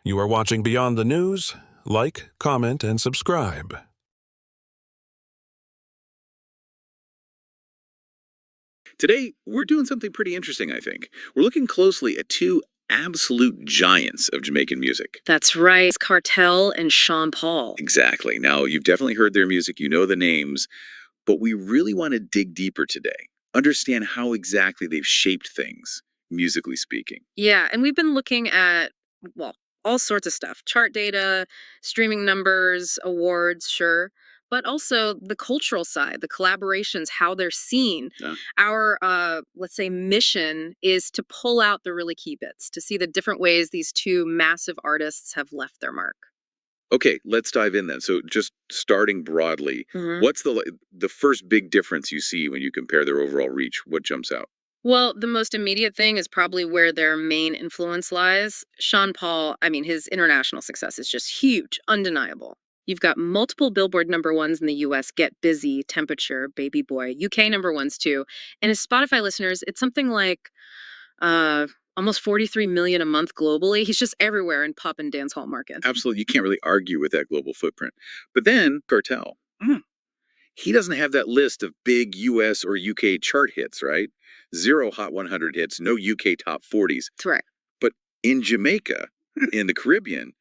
You are watching Beyond the News. Like, comment, and subscribe. Today, we're doing something pretty interesting, I think. We're looking closely at two absolute giants of Jamaican music. That's right. Cartel and Sean Paul. Exactly. Now, you've definitely heard their music, you know the names, but we really want to dig deeper today, understand how exactly they've shaped things, musically speaking. Yeah, and we've been looking at, well, all sorts of stuff: chart data, streaming numbers, awards, sure, but also the cultural side, the collaborations, how they're seen. Uh, Our, let's say, mission is to pull out the really key bits, to see the different ways these two massive artists have left their mark. okay, let's dive in then. So, just starting broadly, Mhm. what's the first big difference you see when you compare their overall reach? What jumps out? Well, the most immediate thing is probably where their main influence lies. Sean Paul, I mean, his international success is just huge, undeniable. You've got multiple Billboard number ones in the US: Get Busy, Temperature, Baby Boy, UK number ones too. And his Spotify listeners, it's something like uh, almost 43 million a month globally. He's just everywhere in pop and dance hall markets. Absolutely, you can't really argue with that global footprint. But then, Cartel. He doesn't have that list of big US or UK chart hits, right? Zero Hot 100 hits, no UK top 40s. That's right. But in Jamaica, in the Caribbean,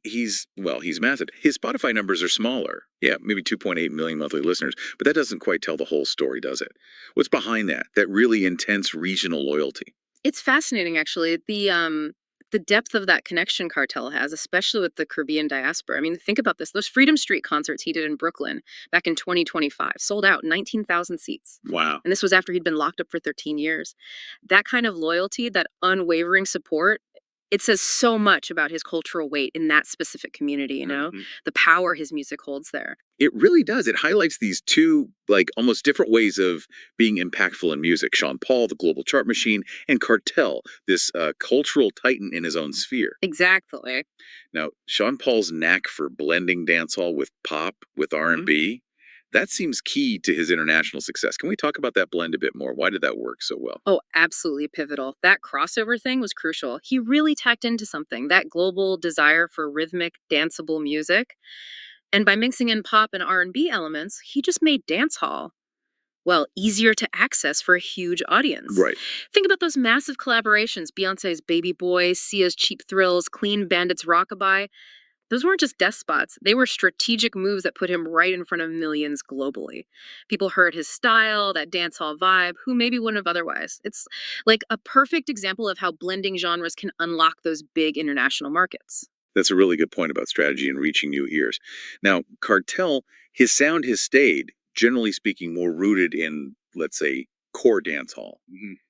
he's massive. His Spotify numbers are smaller. Yeah, maybe 2.8 million monthly listeners, but that doesn't quite tell the whole story, does it? What's behind that? That really intense regional loyalty. It's fascinating, actually. The depth of that connection Cartel has, especially with the Caribbean diaspora. I mean, think about this. Those Freedom Street concerts he did in Brooklyn back in 2025 sold out 19,000 seats. Wow. And this was after he'd been locked up for 13 years. That kind of loyalty, that unwavering support, it says so much about his cultural weight in that specific community, Mhm. the power his music holds there. It really does. It highlights these two, like, almost different ways of being impactful in music. Sean Paul, the global chart machine, and Cartel, this cultural titan in his own sphere. Exactly. Now, Sean Paul's knack for blending dancehall with pop, with R&B, that seems key to his international success. Can we talk about that blend a bit more? Why did that work so well? Oh, absolutely pivotal. That crossover thing was crucial. He really tacked into something, that global desire for rhythmic, danceable music. And by mixing in pop and R&B elements, he just made dancehall, well, easier to access for a huge audience. Right. Think about those massive collaborations: Beyonce's Baby Boy, Sia's Cheap Thrills, Clean Bandit's Rockabye. Those weren't just death spots. They were strategic moves that put him right in front of millions globally. People heard his style, that dancehall vibe, who maybe wouldn't have otherwise. It's like a perfect example of how blending genres can unlock those big international markets. That's a really good point about strategy and reaching new ears. Now, Cartel, his sound has stayed, generally speaking, more rooted in, let's say, core dancehall,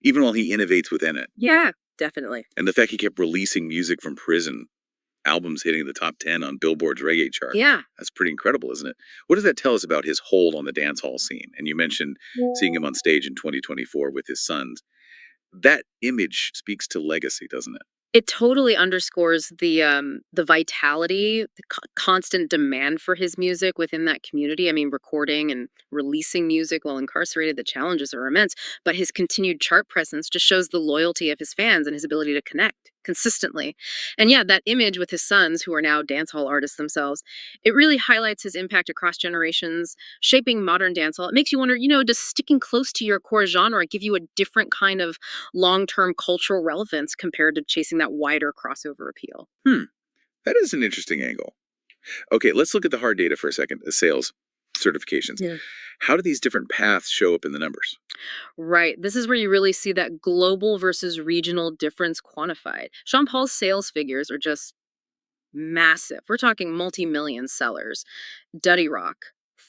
even while he innovates within it. Yeah, definitely. And the fact he kept releasing music from prison, albums hitting the top 10 on Billboard's reggae chart, Yeah. that's pretty incredible, isn't it? What does that tell us about his hold on the dancehall scene? And you mentioned seeing him on stage in 2024 with his sons. That image speaks to legacy, doesn't it? It totally underscores the vitality, the constant demand for his music within that community. I mean, recording and releasing music while incarcerated, the challenges are immense, but his continued chart presence just shows the loyalty of his fans and his ability to connect consistently. And yeah, that image with his sons, who are now dancehall artists themselves, it really highlights his impact across generations, shaping modern dancehall. It makes you wonder, does sticking close to your core genre give you a different kind of long-term cultural relevance compared to chasing that wider crossover appeal? Hmm, that is an interesting angle. Okay, let's look at the hard data for a second, the sales certifications. Yeah. How do these different paths show up in the numbers? Right. This is where you really see that global versus regional difference quantified. Sean Paul's sales figures are just massive. We're talking multi-million sellers. Duddy Rock,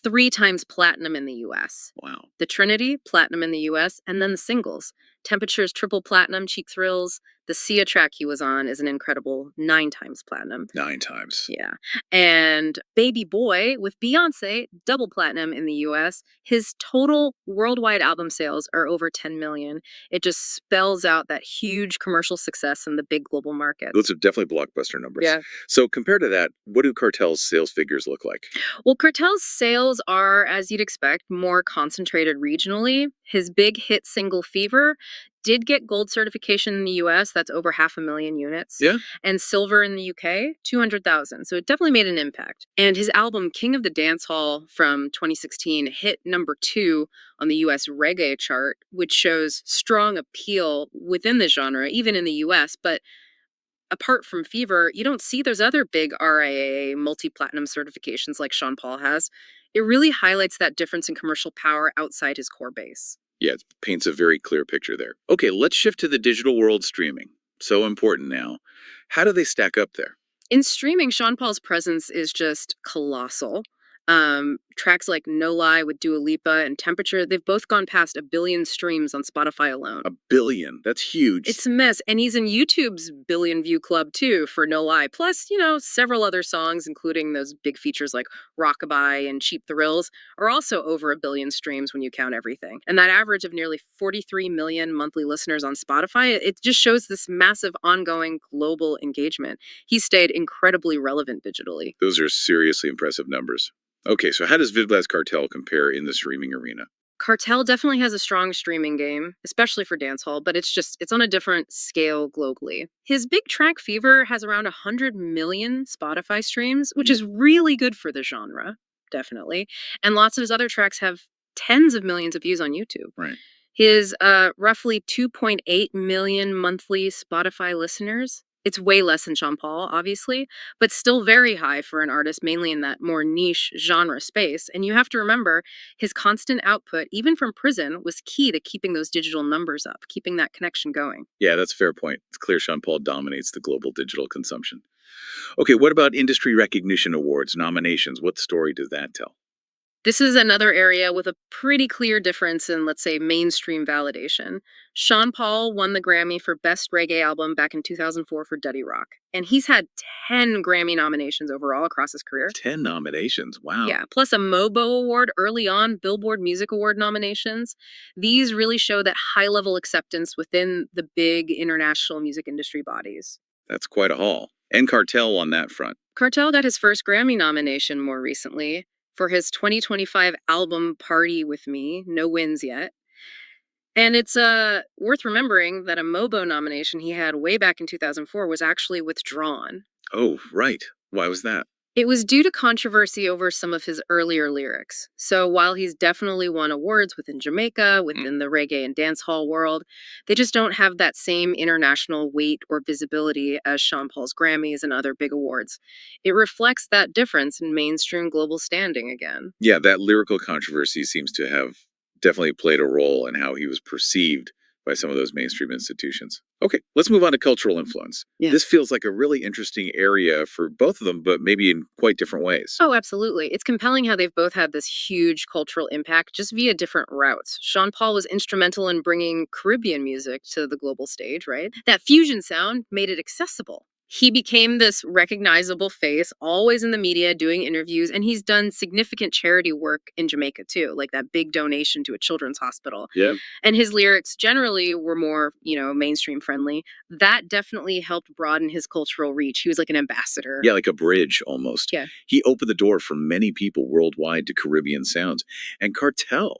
3 times platinum in the US. Wow, The Trinity, platinum in the US. And then the singles. Temperature's triple platinum, Cheap Thrills. The Sia track he was on is an incredible 9 times platinum. 9 times. Yeah. And Baby Boy with Beyonce, double platinum in the US. His total worldwide album sales are over 10 million. It just spells out that huge commercial success in the big global market. Those are definitely blockbuster numbers. Yeah. So compared to that, what do Cartel's sales figures look like? Well, Cartel's sales are, as you'd expect, more concentrated regionally. His big hit single Fever, did get gold certification in the US, that's over 500,000 units, Yeah. and silver in the UK, 200,000. So it definitely made an impact. And his album King of the Dancehall from 2016 hit number 2 on the US reggae chart, which shows strong appeal within the genre, even in the US. But apart from Fever, you don't see those other big RIAA multi-platinum certifications like Sean Paul has. It really highlights that difference in commercial power outside his core base. Yeah, it paints a very clear picture there. Okay, let's shift to the digital world streaming. So important now. How do they stack up there? In streaming, Sean Paul's presence is just colossal. Tracks like No Lie with Dua Lipa and Temperature, they've both gone past 1 billion streams on Spotify alone. 1 billion. That's huge. It's a mess. And he's in YouTube's billion view club too, for No Lie. Plus, several other songs, including those big features like Rockabye and Cheap Thrills, are also over 1 billion streams when you count everything. And that average of nearly 43 million monthly listeners on Spotify, it just shows this massive ongoing global engagement. He's stayed incredibly relevant digitally. Those are seriously impressive numbers. Okay, so how does Vybz Kartel compare in the streaming arena? Cartel definitely has a strong streaming game, especially for dancehall, but it's on a different scale globally. His big track Fever has around 100 million Spotify streams, which is really good for the genre, definitely. And lots of his other tracks have tens of millions of views on YouTube. Right. His roughly 2.8 million monthly Spotify listeners. It's way less than Sean Paul, obviously, but still very high for an artist mainly in that more niche genre space. And you have to remember, his constant output, even from prison, was key to keeping those digital numbers up, keeping that connection going. Yeah, that's a fair point. It's clear Sean Paul dominates the global digital consumption. Okay, what about industry recognition awards, nominations? What story does that tell? This is another area with a pretty clear difference in, let's say, mainstream validation. Sean Paul won the Grammy for Best Reggae Album back in 2004 for Duddy Rock, and he's had 10 Grammy nominations overall across his career. 10 nominations. Wow. Yeah, plus a MOBO award early on, Billboard Music Award nominations. These really show that high level acceptance within the big international music industry bodies. That's quite a haul. And Cartel on that front. Cartel got his first Grammy nomination more recently for his 2025 album Party With Me, no wins yet. And it's worth remembering that a MOBO nomination he had way back in 2004 was actually withdrawn. Oh, right. Why was that? It was due to controversy over some of his earlier lyrics. So while he's definitely won awards within Jamaica, within the reggae and dancehall world, they just don't have that same international weight or visibility as Sean Paul's Grammys and other big awards. It reflects that difference in mainstream global standing again. Yeah, that lyrical controversy seems to have definitely played a role in how he was perceived by some of those mainstream institutions. Okay, let's move on to cultural influence. Yeah. This feels like a really interesting area for both of them, but maybe in quite different ways. Oh, absolutely. It's compelling how they've both had this huge cultural impact just via different routes. Sean Paul was instrumental in bringing Caribbean music to the global stage, right? That fusion sound made it accessible. He became this recognizable face, always in the media doing interviews, and he's done significant charity work in Jamaica too, like that big donation to a children's hospital. Yeah. And his lyrics generally were more, mainstream friendly. That definitely helped broaden his cultural reach. He was like an ambassador. Yeah, like a bridge almost. Yeah. He opened the door for many people worldwide to Caribbean sounds. And Cartel,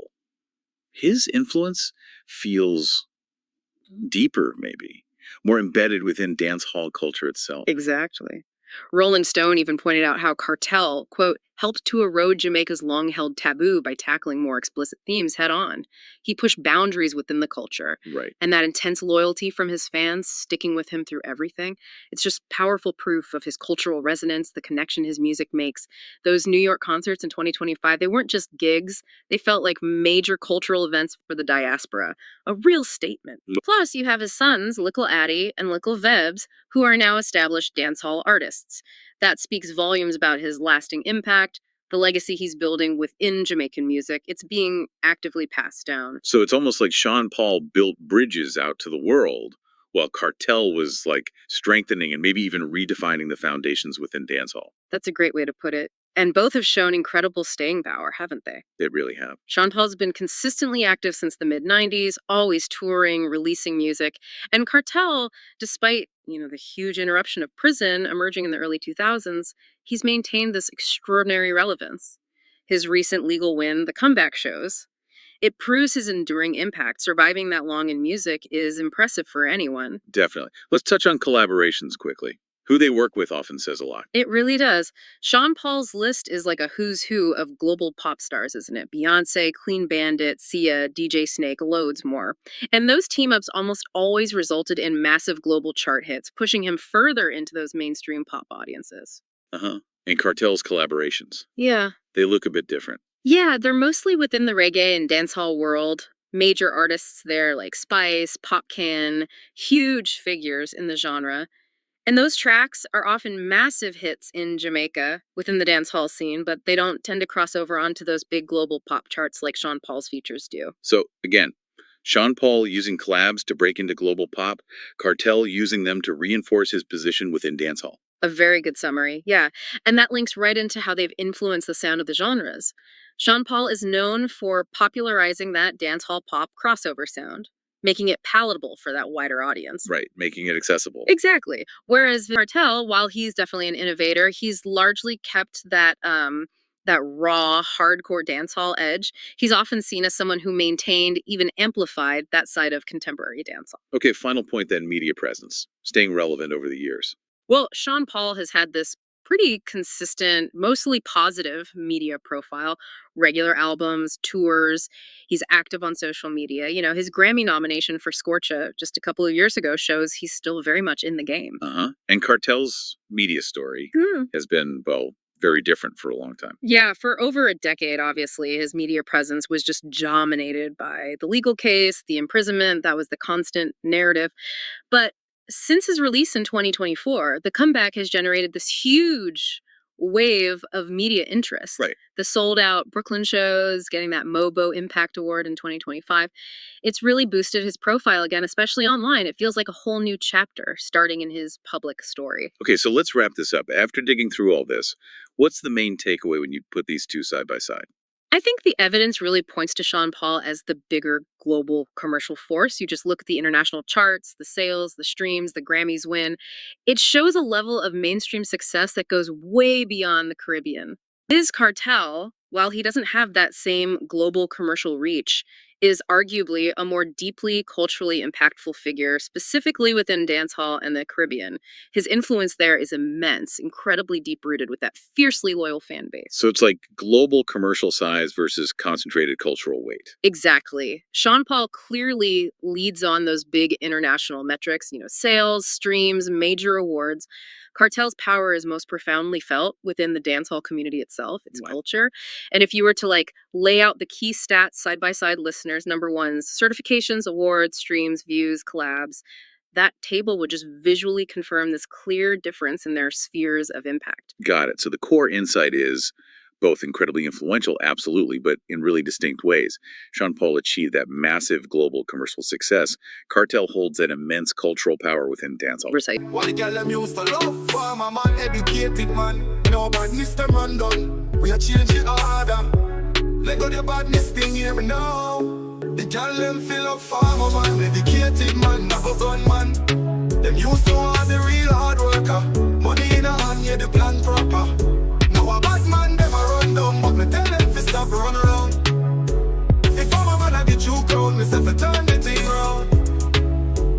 his influence feels deeper, maybe, more embedded within dance hall culture itself. Exactly. Rolling Stone even pointed out how Cartel, quote, helped to erode Jamaica's long held taboo by tackling more explicit themes head on. He pushed boundaries within the culture. Right. And that intense loyalty from his fans sticking with him through everything, it's just powerful proof of his cultural resonance, the connection his music makes. Those New York concerts in 2025, they weren't just gigs, they felt like major cultural events for the diaspora, a real statement. Plus, you have his sons, Little Addie and Little Vebs, who are now established dancehall artists. That speaks volumes about his lasting impact, the legacy he's building within Jamaican music. It's being actively passed down. So it's almost like Sean Paul built bridges out to the world, while Cartel was like strengthening and maybe even redefining the foundations within dancehall. That's a great way to put it. And both have shown incredible staying power, haven't they? They really have. Sean Paul's been consistently active since the mid 90s, always touring, releasing music. And Cartel, despite, the huge interruption of prison emerging in the early 2000s, he's maintained this extraordinary relevance. His recent legal win, The Comeback, shows. It proves his enduring impact. Surviving that long in music is impressive for anyone. Definitely. Let's touch on collaborations quickly. Who they work with often says a lot. It really does. Sean Paul's list is like a who's who of global pop stars, isn't it? Beyonce, Clean Bandit, Sia, DJ Snake, loads more. And those team ups almost always resulted in massive global chart hits, pushing him further into those mainstream pop audiences. Uh-huh. And Cartel's collaborations. Yeah. They look a bit different. Yeah, they're mostly within the reggae and dancehall world. Major artists there like Spice, Popcan, huge figures in the genre. And those tracks are often massive hits in Jamaica within the dancehall scene, but they don't tend to cross over onto those big global pop charts like Sean Paul's features do. So, again, Sean Paul using collabs to break into global pop, Cartel using them to reinforce his position within dancehall. A very good summary, yeah. And that links right into how they've influenced the sound of the genres. Sean Paul is known for popularizing that dancehall pop crossover sound, making it palatable for that wider audience. Right, making it accessible. Exactly. Whereas Kartel, while he's definitely an innovator, he's largely kept that raw, hardcore dancehall edge. He's often seen as someone who maintained, even amplified that side of contemporary dancehall. Okay, final point then, media presence, staying relevant over the years. Well, Sean Paul has had this pretty consistent, mostly positive media profile, regular albums, tours. He's active on social media. You know, his Grammy nomination for Scorcha just a couple of years ago shows he's still very much in the game. Uh-huh. And Cartel's media story has been, well, very different for a long time. Yeah, for over a decade, obviously, his media presence was just dominated by the legal case, the imprisonment. That was the constant narrative. But since his release in 2024, the comeback has generated this huge wave of media interest. Right. The sold out Brooklyn shows, getting that MOBO Impact Award in 2025. It's really boosted his profile again, especially online. It feels like a whole new chapter starting in his public story. Okay, so let's wrap this up. After digging through all this, what's the main takeaway when you put these two side by side? I think the evidence really points to Sean Paul as the bigger global commercial force. You just look at the international charts, the sales, the streams, the Grammys win. It shows a level of mainstream success that goes way beyond the Caribbean. Vybz Kartel, while he doesn't have that same global commercial reach, is arguably a more deeply culturally impactful figure, specifically within dancehall and the Caribbean. His influence there is immense, incredibly deep rooted with that fiercely loyal fan base. So it's like global commercial size versus concentrated cultural weight. Exactly. Sean Paul clearly leads on those big international metrics, sales, streams, major awards. Cartel's power is most profoundly felt within the dancehall community itself, its Wow. culture. And if you were to lay out the key stats side by side, listeners, number one's certifications, awards, streams, views, collabs, that table would just visually confirm this clear difference in their spheres of impact. Got it. So the core insight is both incredibly influential, absolutely, but in really distinct ways. Sean Paul achieved that massive global commercial success. Cartel holds that immense cultural power within dancehall. Recite. What girl them used to love for my man, educated man. No badness them run down. We are changing order. Let go the badness thing, hear me now. The girl them fill up for my man, educated man, never gun man. Them used to want the real hard work.